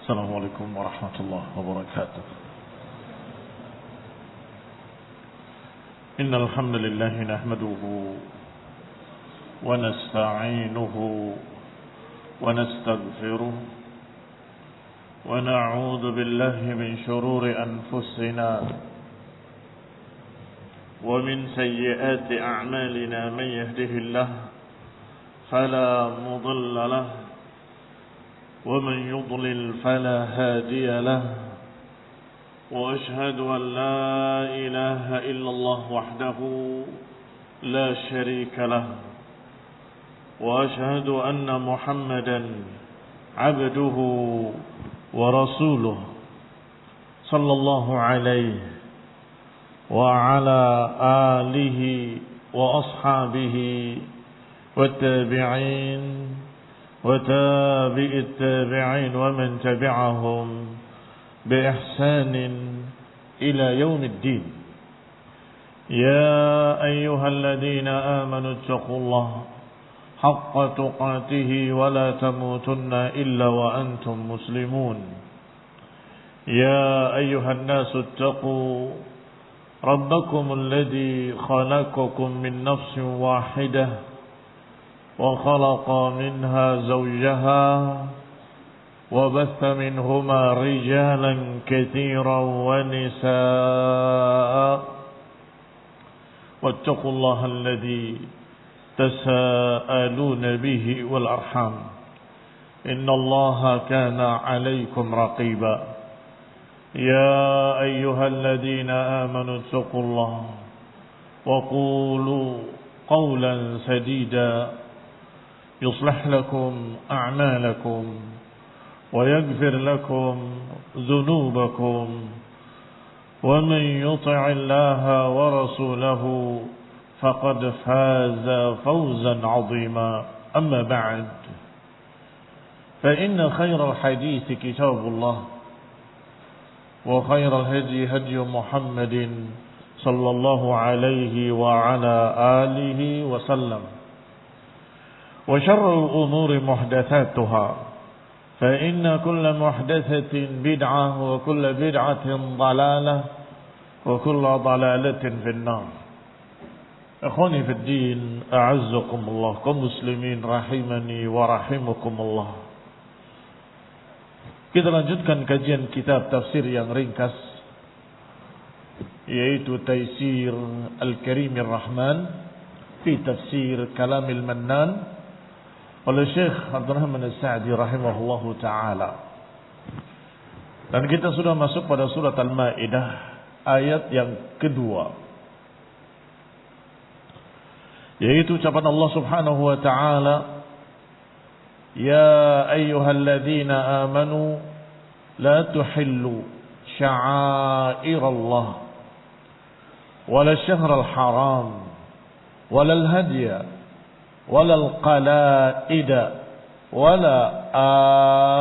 السلام عليكم ورحمة الله وبركاته. إن الحمد لله نحمده ونستعينه ونستغفره ونعوذ بالله من شرور أنفسنا ومن سيئات أعمالنا. من يهده الله فلا مضل له ومن يضلل فلا هادي له، وأشهد أن لا إله إلا الله وحده لا شريك له، وأشهد أن محمدا عبده ورسوله صلى الله عليه وعلى آله وأصحابه والتابعين وتابع التابعين ومن تبعهم بإحسان إلى يوم الدين. يا أيها الذين آمنوا اتقوا الله حق تقاته ولا تموتن إلا وأنتم مسلمون. يا أيها الناس اتقوا ربكم الذي خلقكم من نفس واحدة وخلق منها زوجها وبث منهما رجالا كثيرا ونساء، واتقوا الله الذي تساءلون به والأرحام إن الله كان عليكم رقيبا. يا أيها الذين آمنوا اتقوا الله وقولوا قولا سديدا يصلح لكم أعمالكم ويغفر لكم ذنوبكم، ومن يطع الله ورسوله فقد فاز فوزا عظيما. أما بعد، فإن خير الحديث كتاب الله، وخير الهدي هدي محمد صلى الله عليه وعلى آله وسلم، وشر الأمور محدثاتها، فإن كل محدثة بدعة وكل بدعة ضلالة وكل ضلالة في النار. أخواني في الدين، أعزكم الله كمسلمين rahimani wa rahimakumullah. Kita lanjutkan kajian kitab tafsir yang ringkas, yaitu Taisir Al-Karimir Rahman fi Tafsir Kalamil Mannan oleh Syekh Abdul Rahman As-Sa'di rahimahullahu ta'ala. Dan kita sudah masuk pada surat Al-Ma'idah ayat yang kedua, yaitu ucapan Allah subhanahu wa ta'ala, Ya ayyuhalladzina amanu la tuhillu sya'airallah wala syahral haram wala al-hadiya wala al-qala'ida wala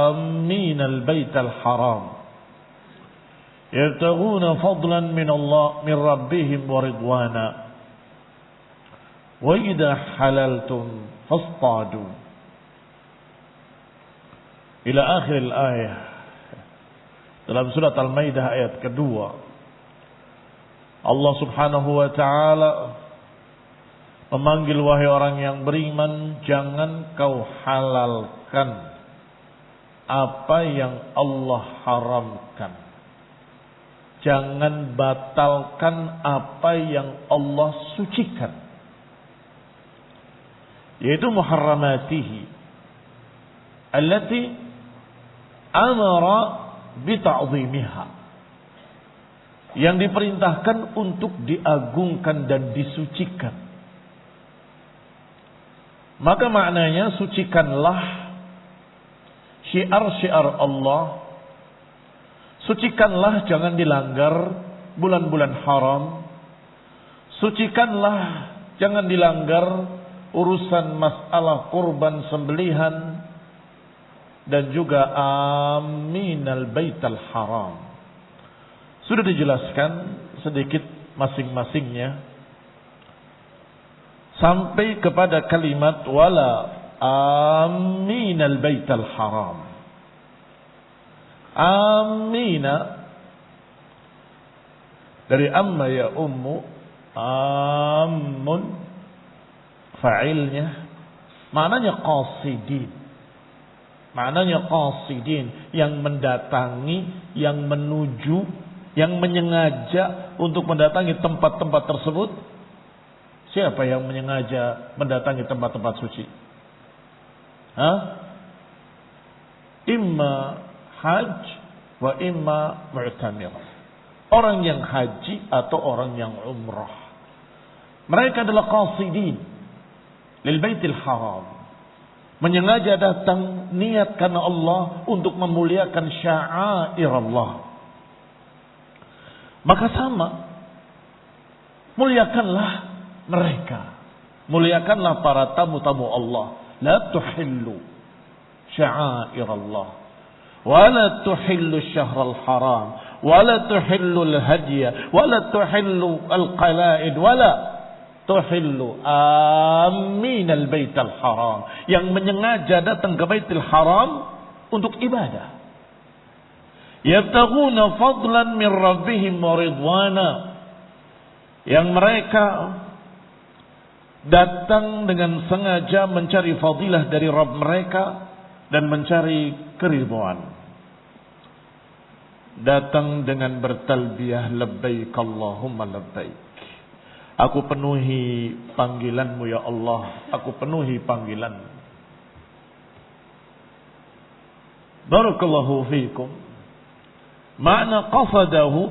amin al-bayt al-haram yabtaghuna fadlan min Allah min rabbihim wa ridwana wa idha halaltum fastadu ila akhir al-ayah. Dalam surat Al-Maidah ayat kedua, Allah subhanahu wa ta'ala memanggil, wahai orang yang beriman, jangan kau halalkan apa yang Allah haramkan. Jangan batalkan apa yang Allah sucikan, yaitu muharramatihi allati amara bita'zimiha, yang diperintahkan untuk diagungkan dan disucikan. Maka maknanya, sucikanlah syiar-syiar Allah, sucikanlah jangan dilanggar bulan-bulan haram, sucikanlah jangan dilanggar urusan masalah kurban sembelihan, dan juga aminal baital haram. Sudah dijelaskan sedikit masing-masingnya sampai kepada kalimat wala aminal baital haram. Amina dari amma ya ummu, amun fa'ilnya maknanya qasidin. Maknanya qasidin, yang mendatangi, yang menuju, yang menyengaja untuk mendatangi tempat-tempat tersebut. Siapa yang menyengaja mendatangi tempat-tempat suci? Imma haj wa imma mu'tamir. Orang yang haji atau orang yang umrah. Mereka adalah qasidin lil baitil haram. Menyengaja datang niat karena Allah untuk memuliakan sya'air Allah. Maka sama, muliakanlah mereka. Muliakanlah para tamu-tamu Allah. La tuhillu sya'air Allah. Wa la tuhillu syahral haram. Wala tuhillu al-hadiya, wala tuhillu al-qala'id, wala tuhillu amin al-bait al-haram, yang menyengaja datang ke Baitul Haram untuk ibadah. Yabtaghuna fadlan min rabbihim wa ridwana, yang mereka datang dengan sengaja mencari fadilah dari Rabb mereka dan mencari keridhaan. Datang dengan bertalbiyah labbaik Allahumma labbaik. Aku penuhi panggilanmu ya Allah. Aku penuhi panggilan. Barakallahu fiikum. Makna qasadahu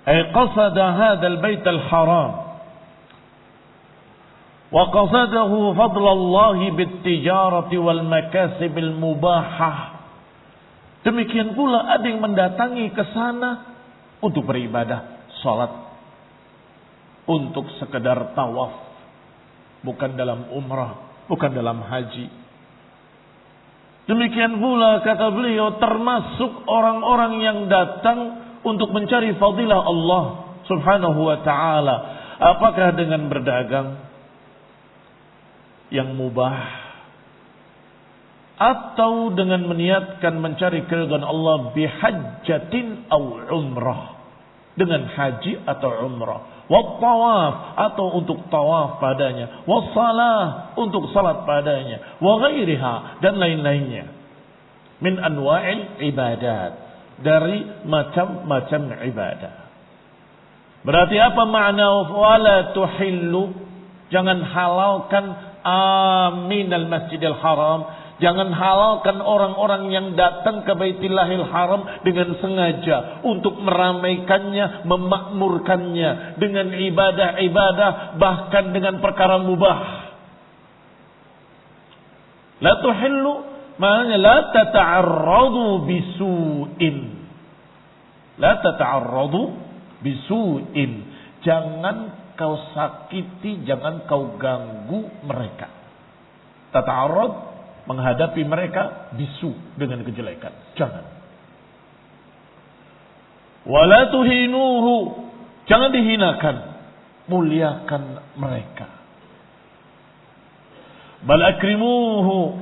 ay qasada hadzal bait al-haram. Wa qasadahu fadlallahi bit-tijarati wal makasib al-mubahah. Demikian pula ada yang mendatangi ke sana untuk beribadah, salat, untuk sekedar tawaf, bukan dalam umrah, bukan dalam haji. Demikian pula kata beliau termasuk orang-orang yang datang untuk mencari fadilah Allah Subhanahu wa taala. Apakah dengan berdagang yang mubah atau dengan meniatkan mencari keridhaan Allah bihajjatin aw umrah, dengan haji atau umrah, wa tawaf atau untuk tawaf padanya, wa salah untuk salat padanya, wa ghairiha dan lain-lainnya min anwa'il ibadat, dari macam-macam ibadah. Berarti apa makna wala tuhillu? Jangan halalkan aminal masjidil haram. Jangan halalkan orang-orang yang datang ke Baitillahil Haram dengan sengaja untuk meramaikannya, memakmurkannya dengan ibadah-ibadah, bahkan dengan perkara mubah. La tuhillu maknanya la tata'arradu bisu'in. La tata'arradu bisu'in. Jangan kau sakiti, jangan kau ganggu mereka. Tata'arrad menghadapi mereka bisu dengan kejelekan. Jangan. Wala tuhinuhu, jangan dihinakan. Muliakan mereka. Bal akrimuhu.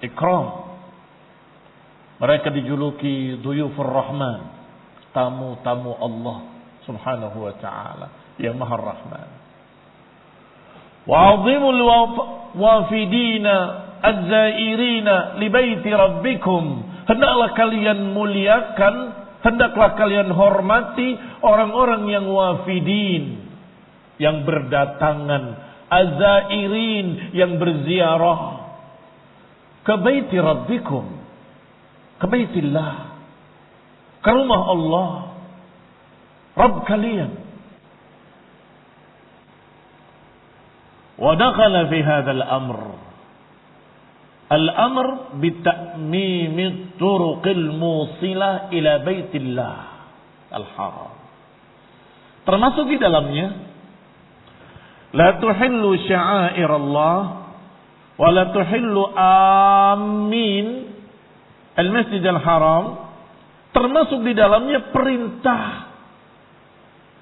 Ikram. Mereka dijuluki duyufur rahman, tamu-tamu Allah Subhanahu wa ta'ala yang Maha Rahman. Wa'azimul wafidina az-zairina li baiti rabbikum. Hendaklah kalian muliakan, hendaklah kalian hormati orang-orang yang wafidin, yang berdatangan, az-zairin, yang berziarah ke baiti rabbikum, ke baitillah, ke rumah Allah Rabb kalian. ودخل في هذا الأمر بتأميم الطرق الموصلة إلى بيت الله الحرام. Termasuk di dalamnya la tuhillu sya'air Allah wa la tuhillu amin al-masjid al-haram. Termasuk di dalamnya perintah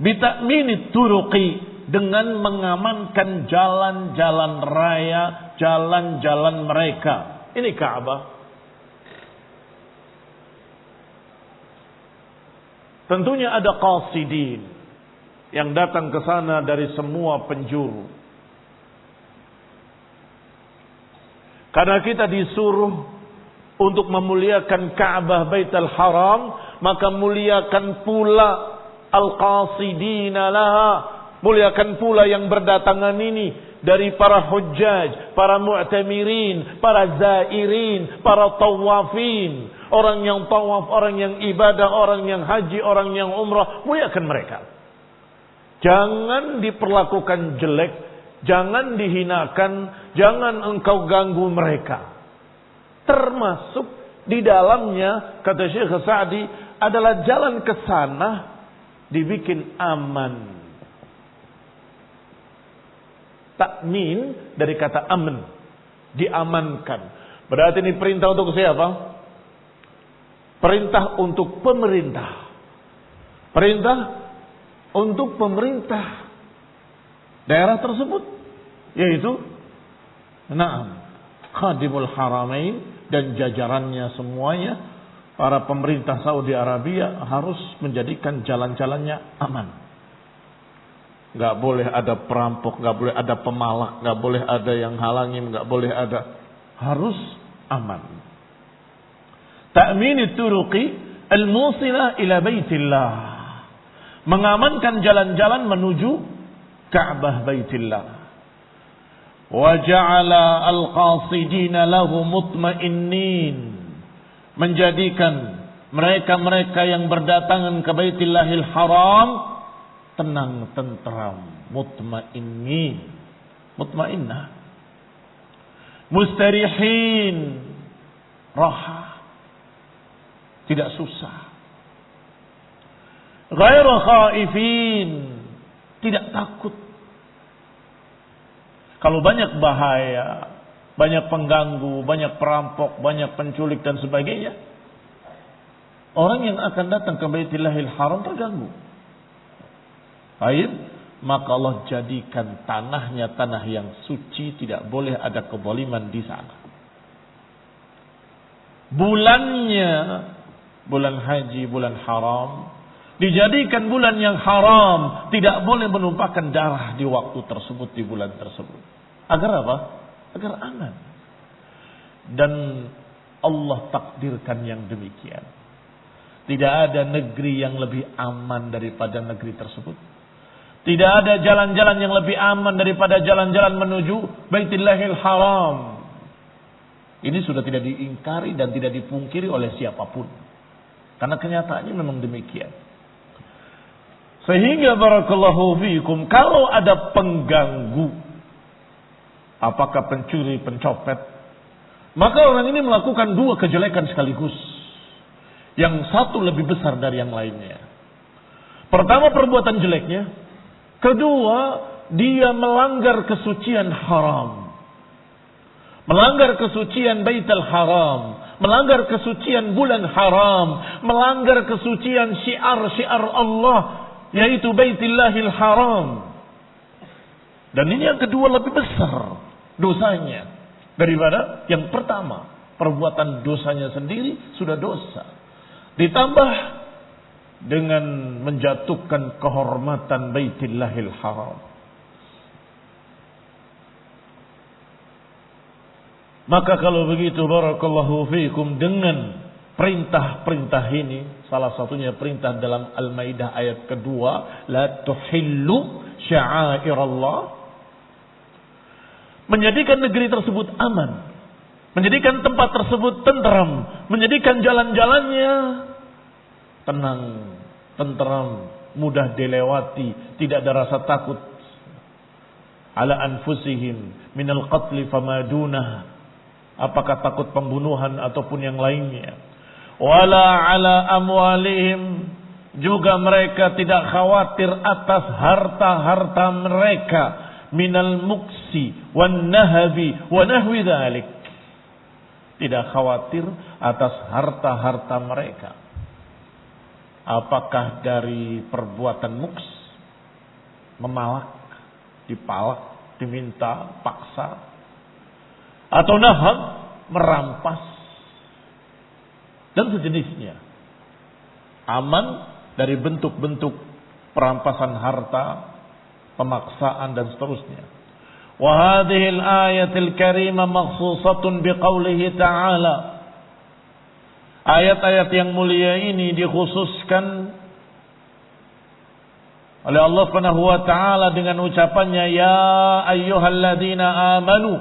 bita'minit turuqi, dengan mengamankan jalan-jalan raya, jalan-jalan mereka, Ini Ka'bah. Tentunya ada qasidin yang datang ke sana dari semua penjuru. Karena kita disuruh untuk memuliakan Ka'bah Baitul Haram, maka muliakan pula al-qasidina laha, muliakan pula yang berdatangan ini dari para hujjaj, para mu'tamirin, para zairin, para tawafin, orang yang tawaf, orang yang ibadah, orang yang haji, orang yang umrah, muliakan mereka. Jangan diperlakukan jelek, jangan dihinakan, jangan engkau ganggu mereka. Termasuk di dalamnya, kata Syekh Sa'di, adalah jalan ke sana dibikin aman. Takmin dari kata aman, diamankan. Berarti ini perintah untuk siapa? Perintah untuk pemerintah. Perintah untuk pemerintah daerah tersebut, yaitu Khadimul Haramain dan jajarannya semuanya, para pemerintah Saudi Arabia harus menjadikan jalan-jalannya aman. Gak boleh ada perampok, gak boleh ada pemalak, gak boleh ada yang halangi, gak boleh ada, harus aman. Ta'min turuqi al-musilah ila baitillah, mengamankan jalan-jalan menuju Ka'bah Baitillah. Wa ja'ala al-qasidina lahu mutmainnin, menjadikan mereka-mereka yang berdatangan ke Baitillahil Haram tenang, tentram, mutmainnin, mutmainnah, mustarihin, raha, tidak susah, ghairu khaifin, tidak takut. Kalau banyak bahaya, banyak pengganggu, banyak perampok, banyak penculik dan sebagainya, orang yang akan datang ke Baitillahil Haram terganggu. Baik, maka Allah jadikan tanahnya tanah yang suci, tidak boleh ada kezaliman di sana. Bulannya bulan haji, bulan haram, dijadikan bulan yang haram, tidak boleh menumpahkan darah di waktu tersebut, di bulan tersebut. Agar apa? Agar aman. Dan Allah takdirkan yang demikian. Tidak ada negeri yang lebih aman daripada negeri tersebut. Tidak ada jalan-jalan yang lebih aman daripada jalan-jalan menuju Baitillahil Haram. Ini sudah tidak diingkari dan tidak dipungkiri oleh siapapun. Karena kenyataannya memang demikian. Sehingga barakallahu fiikum, kalau ada pengganggu, apakah pencuri, pencopet, maka orang ini melakukan dua kejelekan sekaligus. Yang satu lebih besar dari yang lainnya. Pertama, perbuatan jeleknya. Kedua, dia melanggar kesucian haram. Melanggar kesucian Baitul Haram. Melanggar kesucian bulan haram. Melanggar kesucian syiar-syiar Allah, yaitu Baitillahil Haram. Dan ini yang kedua lebih besar dosanya daripada yang pertama. Perbuatan dosanya sendiri sudah dosa, ditambah dengan menjatuhkan kehormatan Baitillahil Haram. Maka kalau begitu barakallahu fiikum, dengan perintah-perintah ini, salah satunya perintah dalam Al-Maidah ayat kedua, la tuhillu sya'airallah, menjadikan negeri tersebut aman, menjadikan tempat tersebut tentram, menjadikan jalan-jalannya tenang, tentram, mudah dilewati, tidak ada rasa takut. Ala anfusihim minal qatli famadunah, apakah takut pembunuhan ataupun yang lainnya. Wala ala amwalihim, juga mereka tidak khawatir atas harta-harta mereka, minal muksi wan nahabi wa nahwi dzalik, tidak khawatir atas harta-harta mereka. Apakah dari perbuatan muks, memalak, dipalak, diminta paksa, atau nahab, merampas, dan sejenisnya. Aman dari bentuk-bentuk perampasan harta, pemaksaan dan seterusnya. Wa hadhihi al-ayatil karimah makhsusatun biqaulihi ta'ala. Ayat-ayat yang mulia ini dikhususkan oleh Allah Subhanahu wa taala dengan ucapannya, ya ayyuhalladzina amanu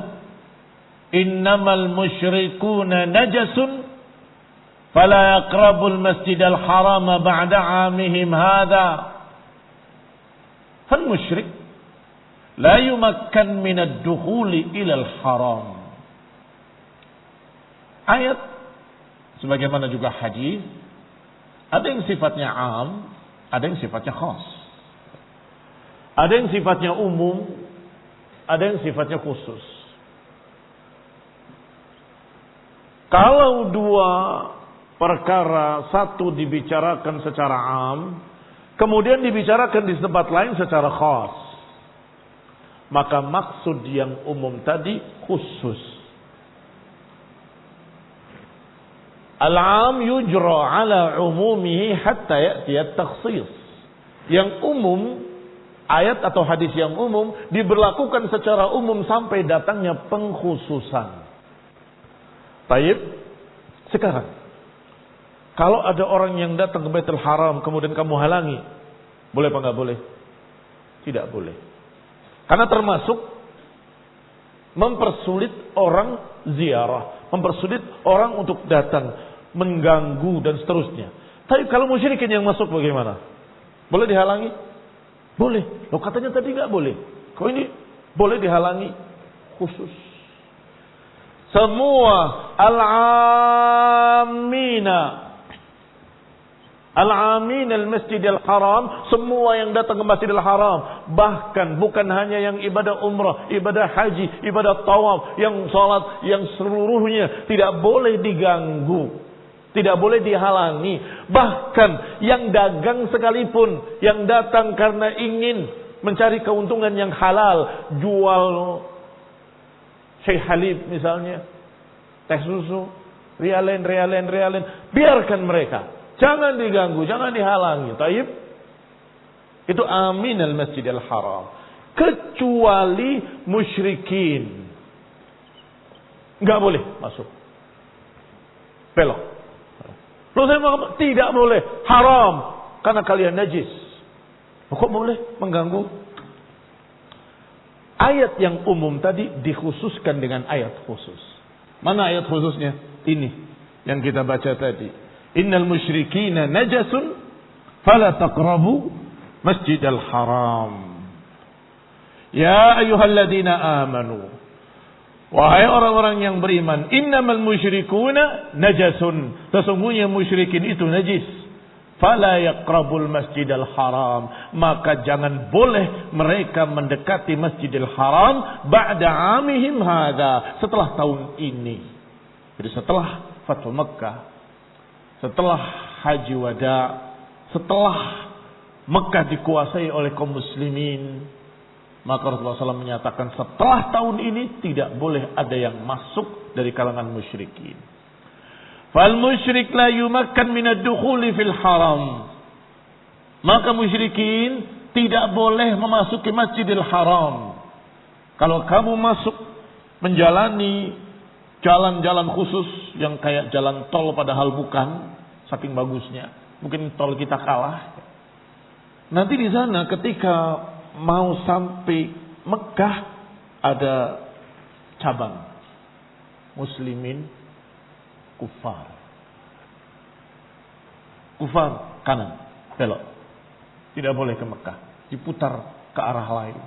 innamal musyrikuuna najasun fala yaqrabul masjidal harama ba'da 'amihim hadza. Fal musyrik la yumakkan minad dukhuli ilal haram. Ayat sebagaimana juga hadis, ada yang sifatnya am, ada yang sifatnya khas. Ada yang sifatnya umum, ada yang sifatnya khusus. Kalau dua perkara, satu dibicarakan secara am, kemudian dibicarakan di tempat lain secara khas, maka maksud yang umum tadi khusus. Al-am yujra ala umumihi hatta ya'tiya takhsis. Yang umum, ayat atau hadis yang umum diberlakukan secara umum sampai datangnya pengkhususan. Baik, sekarang kalau ada orang yang datang ke Baitul Haram kemudian kamu halangi, boleh apa enggak boleh? Tidak boleh. Karena termasuk mempersulit orang ziarah, mempersulit orang untuk datang, mengganggu dan seterusnya. Tapi kalau musyrikin yang masuk bagaimana? Boleh dihalangi? Boleh. Loh katanya tadi nggak boleh. Kok ini boleh dihalangi? Khusus. Semua al-amina al-masjidil haram, semua yang datang ke Masjidil Haram, bahkan bukan hanya yang ibadah umrah, ibadah haji, ibadah tawaf, yang salat, yang seluruhnya tidak boleh diganggu, tidak boleh dihalangi. Bahkan yang dagang sekalipun, yang datang karena ingin mencari keuntungan yang halal, jual Syekh Halib misalnya, teh susu, rialen, biarkan mereka. Jangan diganggu, jangan dihalangi. Taib. Itu aminal masjidil haram. Kecuali musyrikin. Enggak boleh masuk. Belok. Loh saya mau, tidak boleh, haram karena kalian najis. Kok boleh mengganggu? Ayat yang umum tadi dikhususkan dengan ayat khusus. Mana ayat khususnya? Ini yang kita baca tadi. Innal musyrikina najasun fala taqrabu masjidal haram. Ya ayyuhalladzina amanu, wahai orang-orang yang beriman, innamal musyrikuna najasun, sesungguhnya musyrikin itu najis. Fala yaqrabul masjidal haram, maka jangan boleh mereka mendekati Masjidil Haram ba'da amihim hadza, setelah tahun ini. Jadi setelah Fathu Makkah, setelah Haji Wada, setelah Mekah dikuasai oleh kaum muslimin, maka Rasulullah SAW menyatakan setelah tahun ini tidak boleh ada yang masuk dari kalangan musyrikin. Fal musyrik la yumakkan minad dukhuli fil haram. Maka musyrikin tidak boleh memasuki Masjidil Haram. Kalau kamu masuk menjalani jalan-jalan khusus yang kayak jalan tol padahal bukan, saking bagusnya. Mungkin tol kita kalah. Nanti di sana ketika mau sampai Mekah ada cabang muslimin kufar kanan, belok. Tidak boleh ke Mekah, diputar ke arah lain.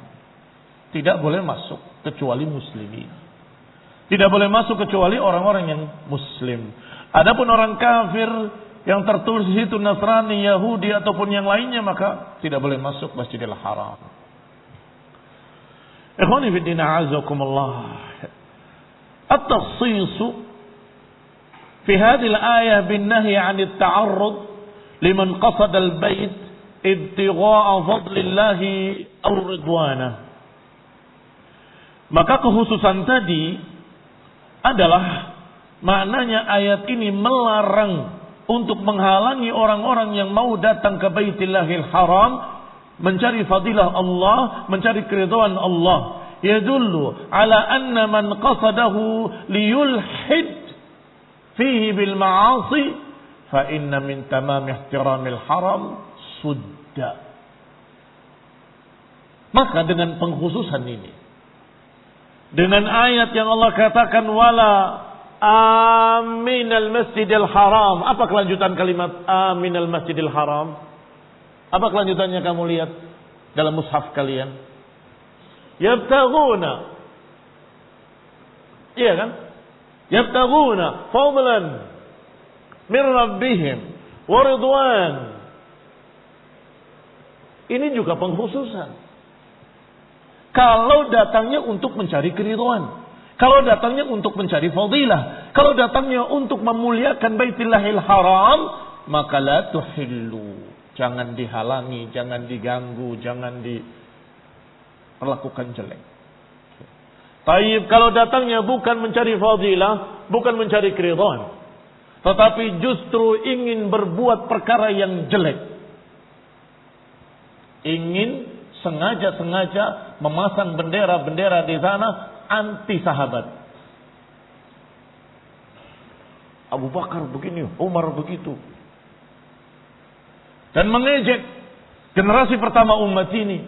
Tidak boleh masuk kecuali muslimin. Tidak boleh masuk kecuali orang-orang yang muslim. Adapun orang kafir yang tertulis di situ Nasrani, Yahudi ataupun yang lainnya, maka tidak boleh masuk Masjidil Haram. Ikhwani fi din a'azakumullah. At-takhsis في هذه الآية بالنهي عن التعرض لمن قصد البيت ابتغاء فضل الله أو رضوانه. Maka kekhususan tadi adalah Maknanya ayat ini melarang untuk menghalangi orang-orang yang mau datang ke Baitillahil Haram, mencari fadilah Allah, mencari keridhaan Allah. Yadullu ala anna man qasadahu liyulhid fihi bil ma'asi fa inna min tamam ihtiramil haram sudda. Maka dengan pengkhususan ini, dengan ayat yang Allah katakan wala aminal masjidil haram. Apa kelanjutan kalimat aminal masjidil haram? Apa kelanjutannya kamu lihat dalam mushaf kalian? Yabtaghuna. Iya kan? Yabtaghuna fadlan min rabbihim wa ridwan. Ini juga pengkhususan. Kalau datangnya untuk mencari keridhaan, kalau datangnya untuk mencari fadilah, kalau datangnya untuk memuliakan Baitillahil Haram, maka la tuhillu. Jangan dihalangi, jangan diganggu, jangan diperlakukan jelek. Taib, kalau datangnya bukan mencari fadilah, bukan mencari keridhaan, tetapi justru ingin berbuat perkara yang jelek, ingin sengaja-sengaja memasang bendera-bendera di sana anti sahabat. Abu Bakar begini, Umar begitu. Dan mengejek generasi pertama umat ini.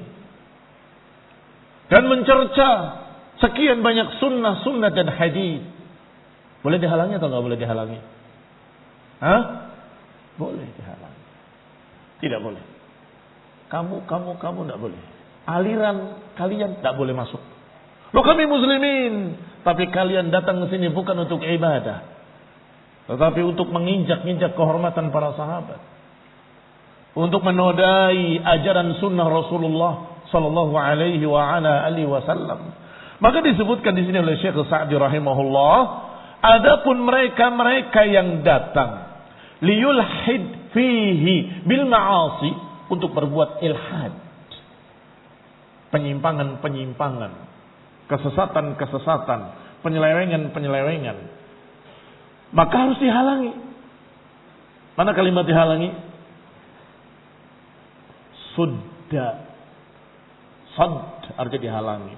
Dan mencerca sekian banyak sunnah-sunnah dan hadis. Boleh dihalangi atau enggak boleh dihalangi? Hah? Boleh dihalangi. Tidak boleh. Kamu enggak boleh. Aliran kalian enggak boleh masuk. Loh kami muslimin, tapi kalian datang ke sini bukan untuk ibadah, tetapi untuk menginjak-injak kehormatan para sahabat, untuk menodai ajaran sunnah Rasulullah sallallahu alaihi wasallam. Maka disebutkan di sini oleh Syekh Sa'di rahimahullah, adapun mereka yang datang liyulhid fihi bil ma'asi, untuk berbuat ilhad, penyimpangan-penyimpangan, kesesatan-kesesatan, penyelewengan-penyelewengan, maka harus dihalangi. Mana kalimat dihalangi? Sudda. Sadd artinya dihalangi.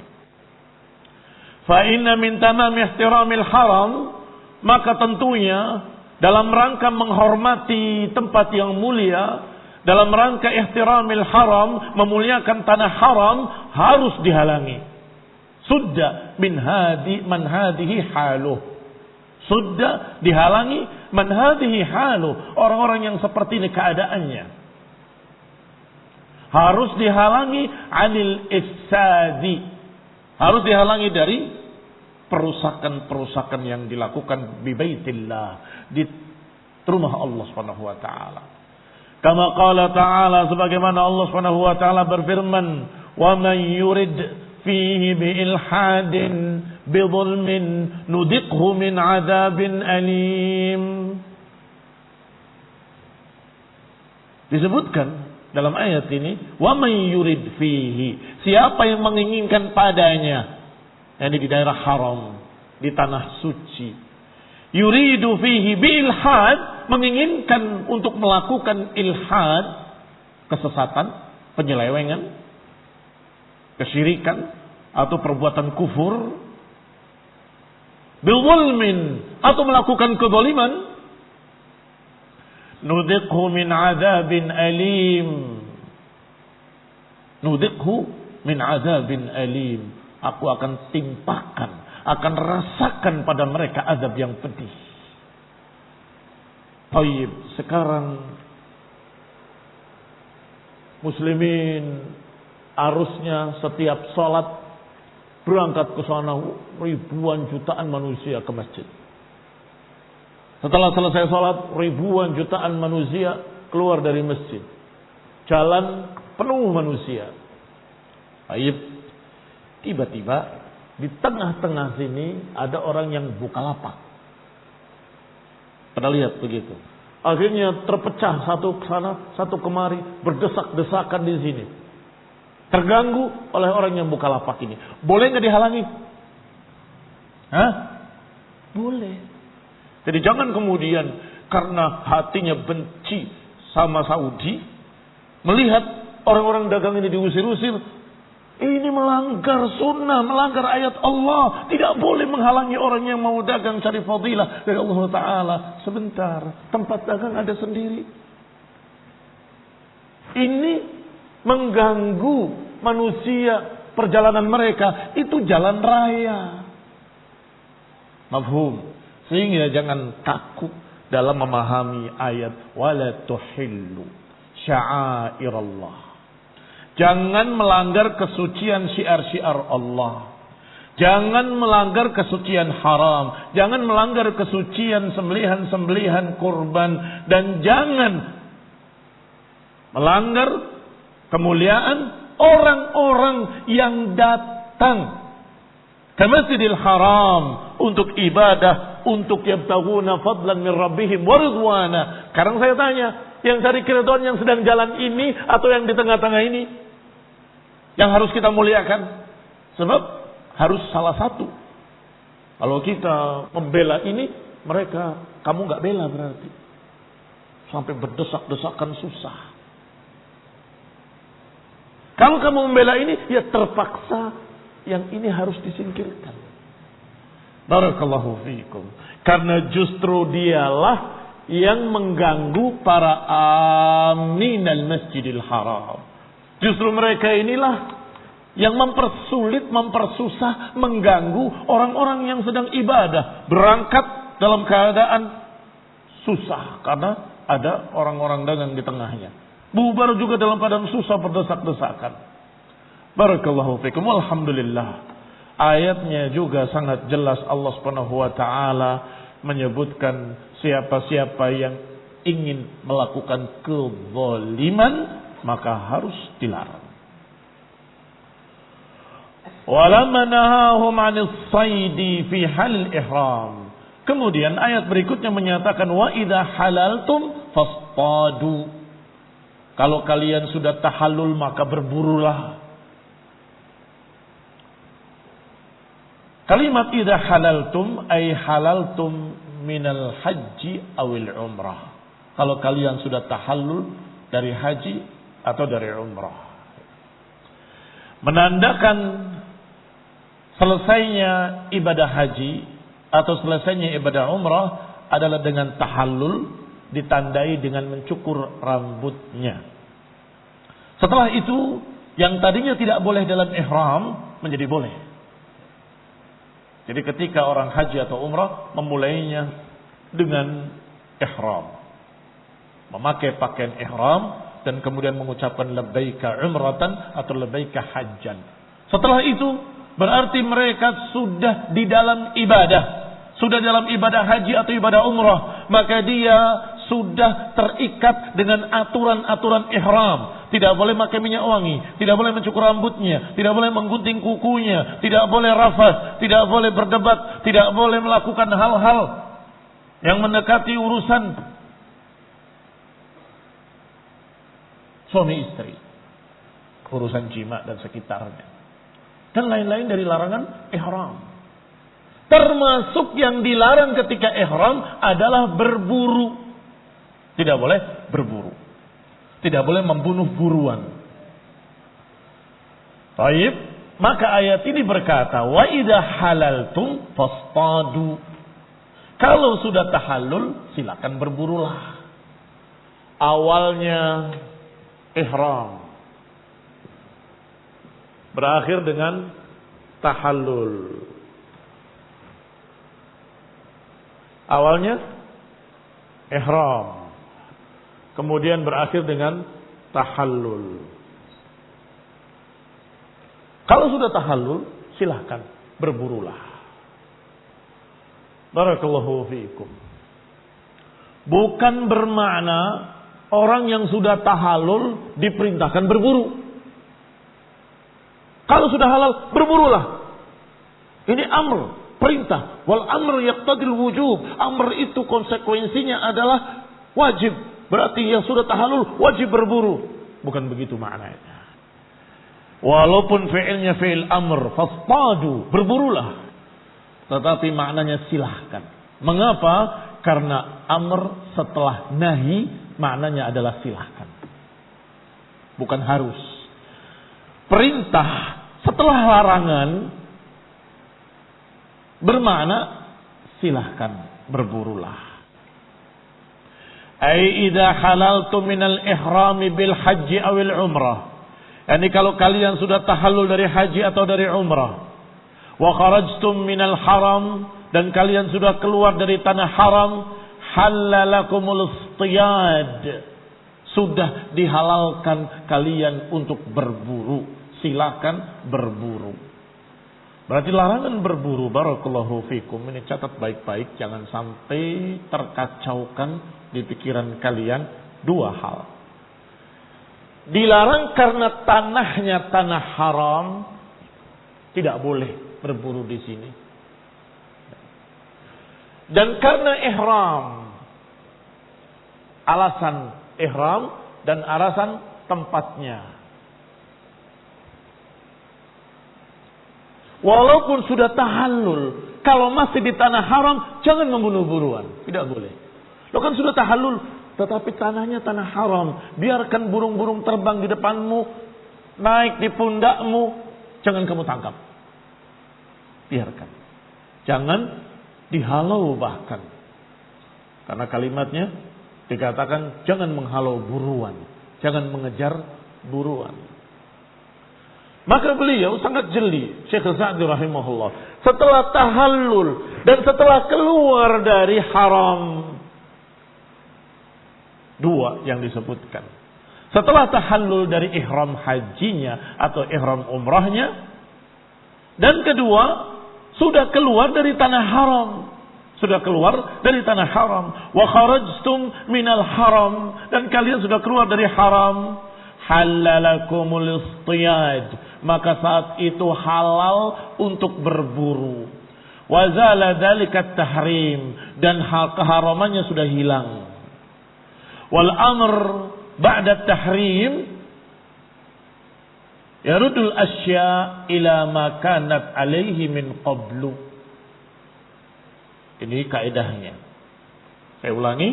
Fa inna min tamam ihtiramil haram, maka tentunya dalam rangka menghormati tempat yang mulia, dalam rangka ihtiramil haram, memuliakan tanah haram, harus dihalangi. Sudda man hadihi haluh. Sudda dihalangi man hadihi haluh, orang-orang yang seperti ini keadaannya. Harus dihalangi anil ifsadi. Harus dihalangi dari perusakan-perusakan yang dilakukan bi baitillah, di rumah Allah Subhanahu wa taala. Kama qala ta'ala, sebagaimana Allah Subhanahu wa taala berfirman, "Wa man yurid fihi bi ilhadin bi dhulmin nudiqhu min 'adzabin alim." Disebutkan dalam ayat ini, "Wa man yurid fihi", siapa yang menginginkan padanya, yakni di daerah haram, di tanah suci. Yuridu fihi bi ilhad, menginginkan untuk melakukan ilhad, kesesatan, penyelewengan, kesyirikan atau perbuatan kufur, bil zulmin, atau melakukan kezaliman, nudiqhu min adzabin alim. Nudiqhu min adzabin alim. Aku akan timpakan, akan rasakan pada mereka azab yang pedih. Baik, sekarang muslimin harusnya setiap salat berangkat ke sana ribuan jutaan manusia ke masjid. Setelah selesai salat, ribuan jutaan manusia keluar dari masjid. Jalan penuh manusia. Baik, tiba-tiba di tengah-tengah sini ada orang yang buka lapak. Pernah lihat begitu? Akhirnya terpecah satu ke sana, satu kemari, berdesak-desakan di sini. Terganggu oleh orang yang buka lapak ini. Boleh nggak dihalangi? Hah? Boleh. Jadi jangan kemudian karena hatinya benci sama Saudi, melihat orang-orang dagang ini diusir-usir, ini melanggar sunnah, melanggar ayat Allah. Tidak boleh menghalangi orang yang mau dagang cari fadilah dari Allah Ta'ala. Sebentar, tempat dagang ada sendiri. Ini mengganggu manusia, perjalanan mereka. Itu jalan raya. Mafhum. Sehingga jangan takut dalam memahami ayat wala tuhillu sya'airallah. Jangan melanggar kesucian syiar-syiar Allah. Jangan melanggar kesucian haram. Jangan melanggar kesucian sembelihan-sembelihan kurban. Dan jangan melanggar kemuliaan orang-orang yang datang ke Masjidil Haram untuk ibadah, untuk yabtaguna fadlan min rabbihim wa ridwana. Sekarang saya tanya, yang cari keridhaan yang sedang jalan ini atau yang di tengah-tengah ini yang harus kita muliakan? Sebab harus salah satu. Kalau kita membela ini, mereka kamu nggak bela berarti. Sampai berdesak-desakan susah. Kalau kamu membela ini, ya terpaksa yang ini harus disingkirkan. Barakallahu fiikum. Karena justru dialah yang mengganggu para aminal Masjidil Haram. Justru mereka inilah yang mempersulit, mempersusah, mengganggu orang-orang yang sedang ibadah. Berangkat dalam keadaan susah karena ada orang-orang dagang di tengahnya. Bubar juga dalam keadaan susah, berdesak-desakan. Barakallahu fikum. Alhamdulillah. Ayatnya juga sangat jelas. Allah Subhanahu wa taala menyebutkan siapa-siapa yang ingin melakukan kezaliman maka harus dilarang. Walamma nahahum 'anil saidi fi halil ihram. Kemudian ayat berikutnya menyatakan wa idza halaltum fastadu. Kalau kalian sudah tahallul maka berburulah. Kalimat idza halaltum ay halaltum minal haji awil umrah. Kalau kalian sudah tahallul dari haji atau dari umrah. Menandakan selesainya ibadah haji atau selesainya ibadah umrah adalah dengan tahallul, ditandai dengan mencukur rambutnya. Setelah itu yang tadinya tidak boleh dalam ihram menjadi boleh. Jadi ketika orang haji atau umrah memulainya dengan ihram, memakai pakaian ihram dan kemudian mengucapkan labbaika umratan atau labbaika hajjan. Setelah itu berarti mereka sudah di dalam ibadah, sudah dalam ibadah haji atau ibadah umrah, maka dia sudah terikat dengan aturan-aturan ihram. Tidak boleh pakai minyak wangi, tidak boleh mencukur rambutnya, tidak boleh menggunting kukunya, tidak boleh rafas, tidak boleh berdebat, tidak boleh melakukan hal-hal yang mendekati urusan suami istri, urusan jima dan sekitarnya, dan lain-lain dari larangan ihram. Termasuk yang dilarang ketika ihram adalah berburu. Tidak boleh berburu. Tidak boleh membunuh buruan. Baik, maka ayat ini berkata, wa idza halaltum fastadu. Kalau sudah tahallul, silakan berburulah. Awalnya ihram, berakhir dengan tahallul. Awalnya ihram, kemudian berakhir dengan tahallul. Kalau sudah tahallul, silahkan berburulah. Barakallahu fiikum. Bukan bermakna orang yang sudah tahallul diperintahkan berburu. Kalau sudah halal, berburulah. Ini amr, perintah. Wal amr yaqtadil wujub. Amr itu konsekuensinya adalah wajib. Berarti yang sudah tahallul wajib berburu. Bukan begitu maknanya. Walaupun fi'ilnya fi'il amr, fastadu, berburulah. Tetapi maknanya silahkan. Mengapa? Karena amr setelah nahi maknanya adalah silahkan. Bukan harus. Perintah setelah larangan bermakna silahkan, berburulah. Ai idza halaltum minal ihrami bil haji awil umrah. Yani kalau kalian sudah tahallul dari haji atau dari umrah. Wa kharajtum minal haram, dan kalian sudah keluar dari tanah haram, halalakumul istiyad. Sudah dihalalkan kalian untuk berburu. Silakan berburu. Berarti larangan berburu, barakallahu fikum. Ini catat baik-baik, jangan sampai terkacaukan di pikiran kalian dua hal. Dilarang karena tanahnya tanah haram, tidak boleh berburu di sini. Dan karena ihram, alasan ihram dan alasan tempatnya. Walaupun sudah tahallul, kalau masih di tanah haram, jangan membunuh buruan. Tidak boleh. Lo kan sudah tahallul, tetapi tanahnya tanah haram. Biarkan burung-burung terbang di depanmu, naik di pundakmu, jangan kamu tangkap. Biarkan. Jangan dihalau bahkan. Karena kalimatnya dikatakan jangan menghalau buruan, jangan mengejar buruan. Maka beliau sangat jeli, Syekh Sa'di rahimahullah, setelah tahallul dan setelah keluar dari haram. Dua yang disebutkan. Setelah tahallul dari ihram hajinya atau ihram umrahnya, dan kedua sudah keluar dari tanah haram. Sudah keluar dari tanah haram. Wa kharajtum minal haram, dan kalian sudah keluar dari haram. Halalakumul istiyad, maka saat itu halal untuk berburu. Wa zala dzalika tahrim, dan keharamannya sudah hilang. Wal amr ba'da tahrim yarudul asya ila ma kanat alaihi min qablu. Ini kaidahnya. Saya ulangi.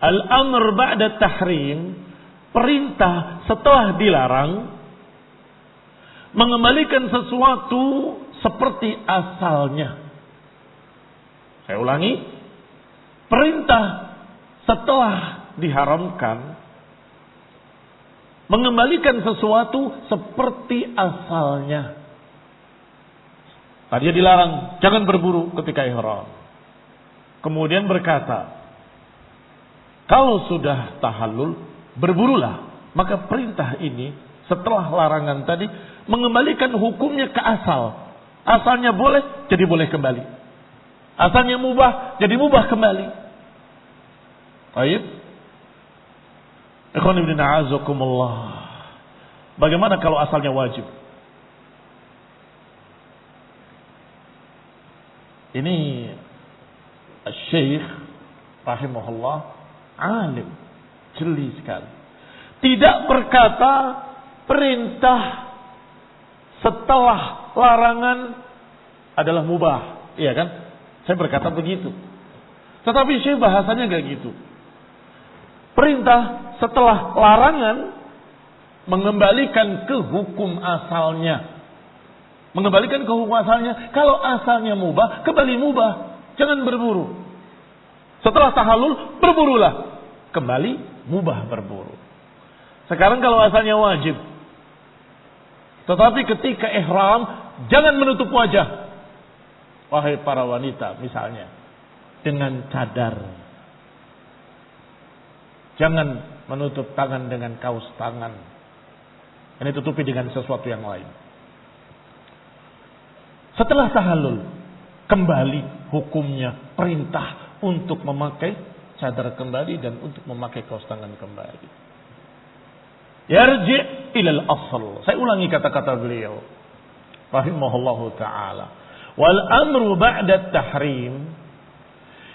Al-amr ba'da tahrim, perintah setelah dilarang, mengembalikan sesuatu seperti asalnya. Saya ulangi. Perintah setelah diharamkan, mengembalikan sesuatu seperti asalnya. Tadi dilarang, jangan berburu ketika ihram. Kemudian berkata, kalau sudah tahallul, berburulah. Maka perintah ini setelah larangan tadi mengembalikan hukumnya ke asal. Asalnya boleh, jadi boleh kembali. Asalnya mubah, jadi mubah kembali. Baik. Ikhwan ibn a'azakumullah. Bagaimana kalau asalnya wajib? Ini Syekh rahimahullah alim, jeli sekali. Tidak berkata perintah setelah larangan adalah mubah, iya kan? Saya berkata begitu. Tetapi Syekh bahasanya enggak gitu. Perintah setelah larangan mengembalikan ke hukum asalnya. Mengembalikan ke hukum asalnya. Kalau asalnya mubah, kembali mubah. Jangan berburu. Setelah tahallul, berburulah. Kembali mubah berburu. Sekarang kalau asalnya wajib. Tetapi ketika ihram, jangan menutup wajah. Wahai para wanita misalnya. Dengan cadar. Jangan menutup tangan dengan kaos tangan. Ini tutupi dengan sesuatu yang lain. Setelah tahallul, kembali hukumnya perintah untuk memakai cadar kembali dan untuk memakai kaos tangan kembali. Yarji' ilal asl. Saya ulangi kata-kata beliau rahimahullahu ta'ala. Wal amru ba'da tahrim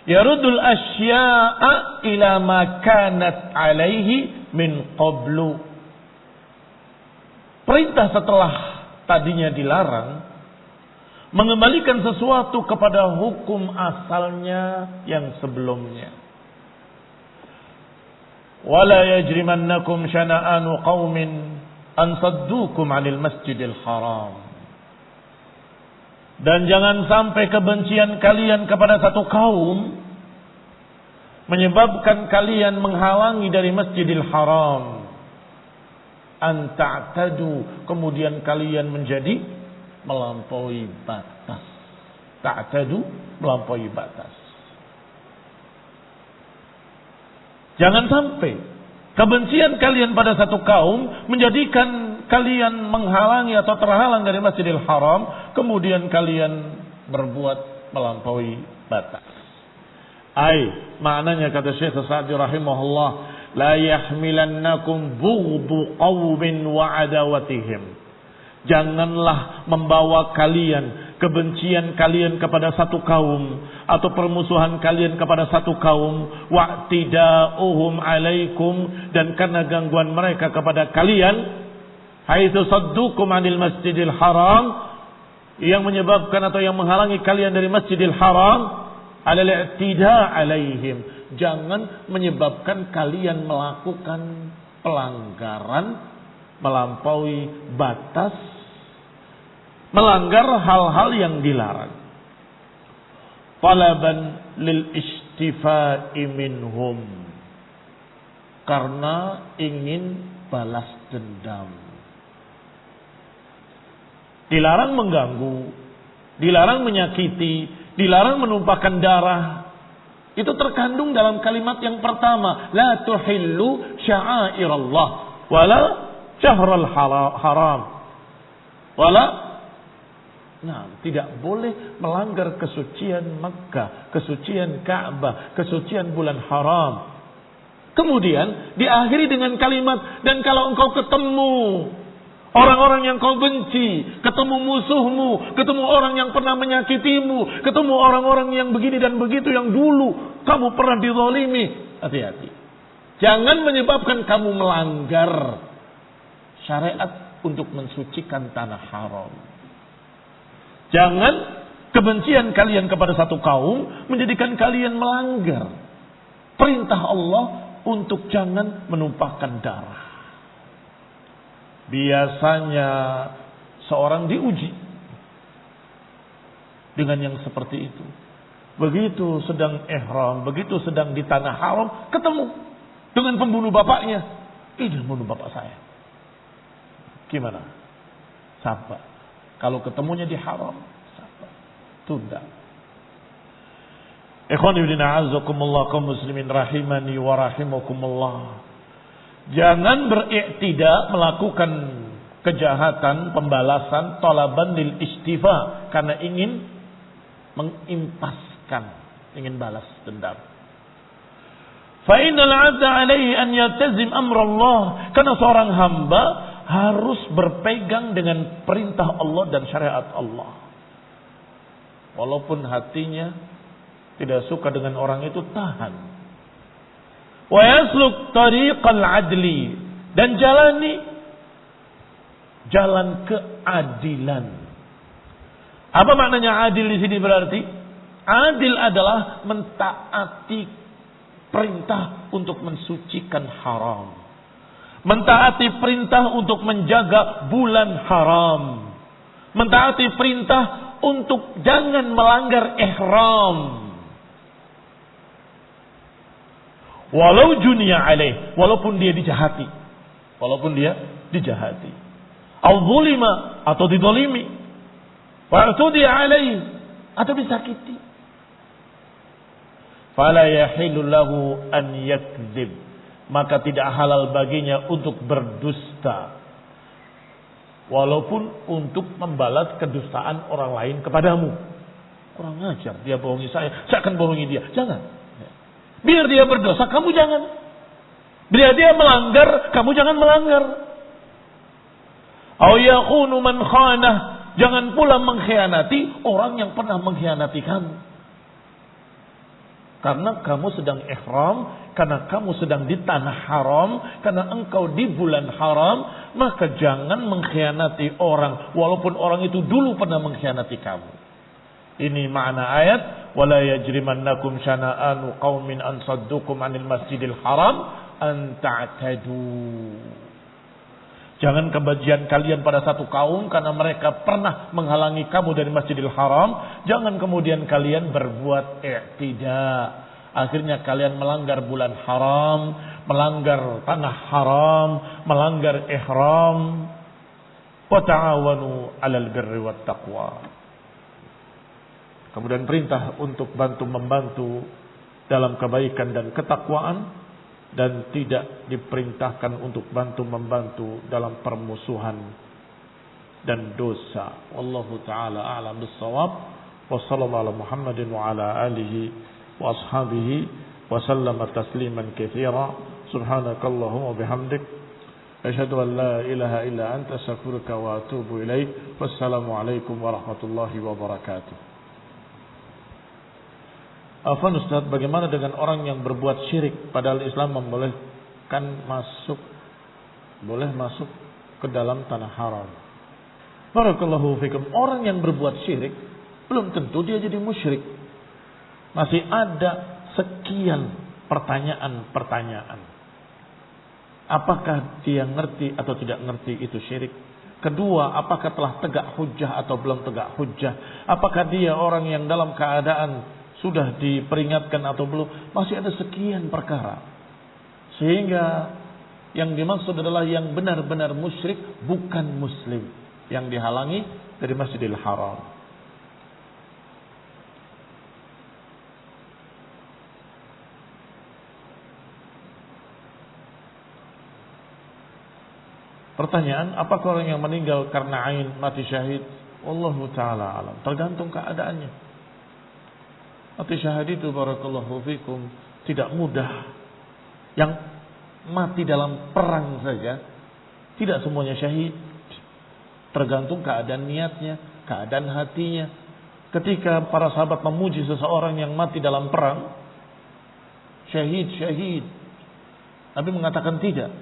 yarudul asya'a ila ma kanat alaihi min qablu. Perintah setelah tadinya dilarang mengembalikan sesuatu kepada hukum asalnya yang sebelumnya. Wala yajrimannakum syana'anu qaumin an saddukum 'anil masjidil haram. Dan jangan sampai kebencian kalian kepada satu kaum menyebabkan kalian menghalangi dari Masjidil Haram. An ta'tadu, kemudian kalian menjadi melampaui batas. Ta'tadu, melampaui batas. Jangan sampai kebencian kalian pada satu kaum menjadikan kalian menghalangi atau terhalang dari Masjidil Haram, kemudian kalian berbuat melampaui batas. Maknanya kata Syekh Sa'di rahimahullah, la yahmilannakum bughdu qaumin wa adawatihim. Janganlah membawa kalian kebencian kalian kepada satu kaum atau permusuhan kalian kepada satu kaum, wa'tida'uhum alaikum, dan karena gangguan mereka kepada kalian, haitsu saddukum 'anil masjidil haram, yang menyebabkan atau yang menghalangi kalian dari Masjidil Haram, al-i'tida' alaihim. Jangan menyebabkan kalian melakukan pelanggaran, melampaui batas, melanggar hal-hal yang dilarang. Talaban lil istifa'i minhum, karena ingin balas dendam. Dilarang mengganggu, dilarang menyakiti, dilarang menumpahkan darah. Itu terkandung dalam kalimat yang pertama, la tuhillu sya'airallah wala syahral haram wala. Tidak boleh melanggar kesucian Makkah, kesucian Ka'bah, kesucian bulan haram. Kemudian diakhiri dengan kalimat, dan kalau engkau ketemu orang-orang yang kau benci, ketemu musuhmu, ketemu orang yang pernah menyakitimu, ketemu orang-orang yang begini dan begitu yang dulu kamu pernah dizalimi, hati-hati. Jangan menyebabkan kamu melanggar syariat untuk mensucikan tanah haram. Jangan kebencian kalian kepada satu kaum menjadikan kalian melanggar perintah Allah untuk jangan menumpahkan darah. Biasanya seorang diuji dengan yang seperti itu. Begitu sedang ihram, begitu sedang di tanah haram, ketemu dengan pembunuh bapaknya. Ini membunuh bapak saya. Gimana? Sabar. Kalau ketemunya di haram, sabar. Tunda. Ikhwani fillah, a'azzakumullah, kaum muslimin rahimani wa rahimakumullah. Jangan beriktida melakukan kejahatan, pembalasan, talaban lil istifa, karena ingin mengimpaskan, ingin balas dendam. Fa innal 'abda 'alaihi an yaltazim amrallah, karena seorang hamba harus berpegang dengan perintah Allah dan syariat Allah. Walaupun hatinya tidak suka dengan orang itu, tahan. Wa yasluk tariqal adli, dan jalani jalan keadilan. Apa maknanya adil di sini berarti? Adil adalah mentaati perintah untuk mensucikan haram. Mentaati perintah untuk menjaga bulan haram. Mentaati perintah untuk jangan melanggar ihram. Walau junia alaih, walaupun dia dijahati. Walaupun dia dijahati. Al-zulima, atau didolimi. Wa'tudi alaih, atau disakiti. Fala yahilu lahu an yakdzib, maka tidak halal baginya untuk berdusta, walaupun untuk membalas kedustaan orang lain kepadamu. Kurang ajar, dia bohongi saya akan bohongi dia. Jangan. Biar dia berdosa, kamu jangan. Biar dia melanggar, kamu jangan melanggar. Au yakhunu man khanah, jangan pula mengkhianati orang yang pernah mengkhianati kamu. Karena kamu sedang ihram, karena kamu sedang di tanah haram, karena engkau di bulan haram, maka jangan mengkhianati orang, walaupun orang itu dulu pernah mengkhianati kamu. Ini makna ayat, wala yajrimannakum syana'anu qaumin an saddukum 'anil masjidil haram an ta'tadu. Jangan kebencian kalian pada satu kaum karena mereka pernah menghalangi kamu dari Masjidil Haram. Jangan kemudian kalian berbuat i'tida. Akhirnya kalian melanggar bulan haram, melanggar tanah haram, melanggar ihram. Wa ta'awanu 'alal birri wat taqwa. Kemudian perintah untuk bantu-membantu dalam kebaikan dan ketakwaan, dan tidak diperintahkan untuk bantu-membantu dalam permusuhan dan dosa. Wallahu ta'ala a'lam bis-shawab. Wa sallallahu ala Muhammadin wa ala alihi wa ashabihi wa sallama tasliman katsira. Subhanakallahumma wa bihamdik asyhadu an la ilaha illa anta astaghfiruka wa atubu ilaik. Wassalamu alaikum warahmatullahi wabarakatuh. Afwan Ustaz, bagaimana dengan orang yang berbuat syirik padahal Islam membolehkan boleh masuk ke dalam tanah haram? Barakallahu fikum. Orang yang berbuat syirik belum tentu dia jadi musyrik. Masih ada sekian pertanyaan-pertanyaan. Apakah dia ngerti atau tidak ngerti itu syirik? Kedua, apakah telah tegak hujjah atau belum tegak hujjah? Apakah dia orang yang dalam keadaan sudah diperingatkan atau belum? Masih ada sekian perkara. Sehingga yang dimaksud adalah yang benar-benar musyrik, bukan muslim, yang dihalangi dari Masjidil Haram. Pertanyaan, apakah orang yang meninggal karena ain mati syahid? Wallahu ta'ala alam. Tergantung keadaannya. Mati syahid itu barakallahu fikum tidak mudah. Yang mati dalam perang saja tidak semuanya syahid. Tergantung keadaan niatnya, keadaan hatinya. Ketika para sahabat memuji seseorang yang mati dalam perang, syahid, syahid. Nabi mengatakan tidak.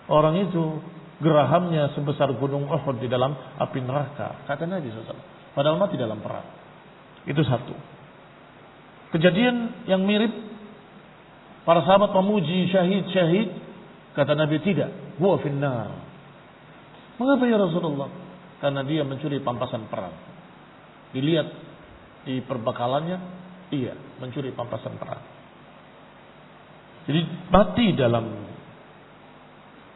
Orang itu gerahamnya sebesar gunung Uhud di dalam api neraka, kata Nabi SAW. Padahal mati dalam perang. Itu satu. Kejadian yang mirip, para sahabat memuji syahid-syahid, kata Nabi tidak, huwa finnar. Mengapa ya Rasulullah? Karena dia mencuri pampasan perang. Dilihat di perbekalannya, iya, mencuri pampasan perang. Jadi mati dalam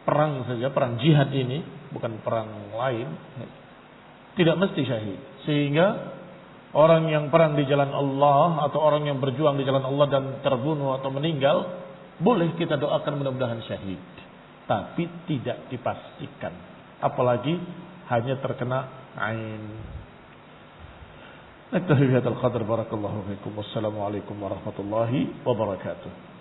perang saja, perang jihad ini, bukan perang lain, tidak mesti syahid. Sehingga orang yang perang di jalan Allah atau orang yang berjuang di jalan Allah dan terbunuh atau meninggal, boleh kita doakan mudah-mudahan syahid. Tapi tidak dipastikan. Apalagi hanya terkena ain. Naktafi bihadzal qadar. Barakallahu fiikum. Wassalamualaikum warahmatullahi wabarakatuh.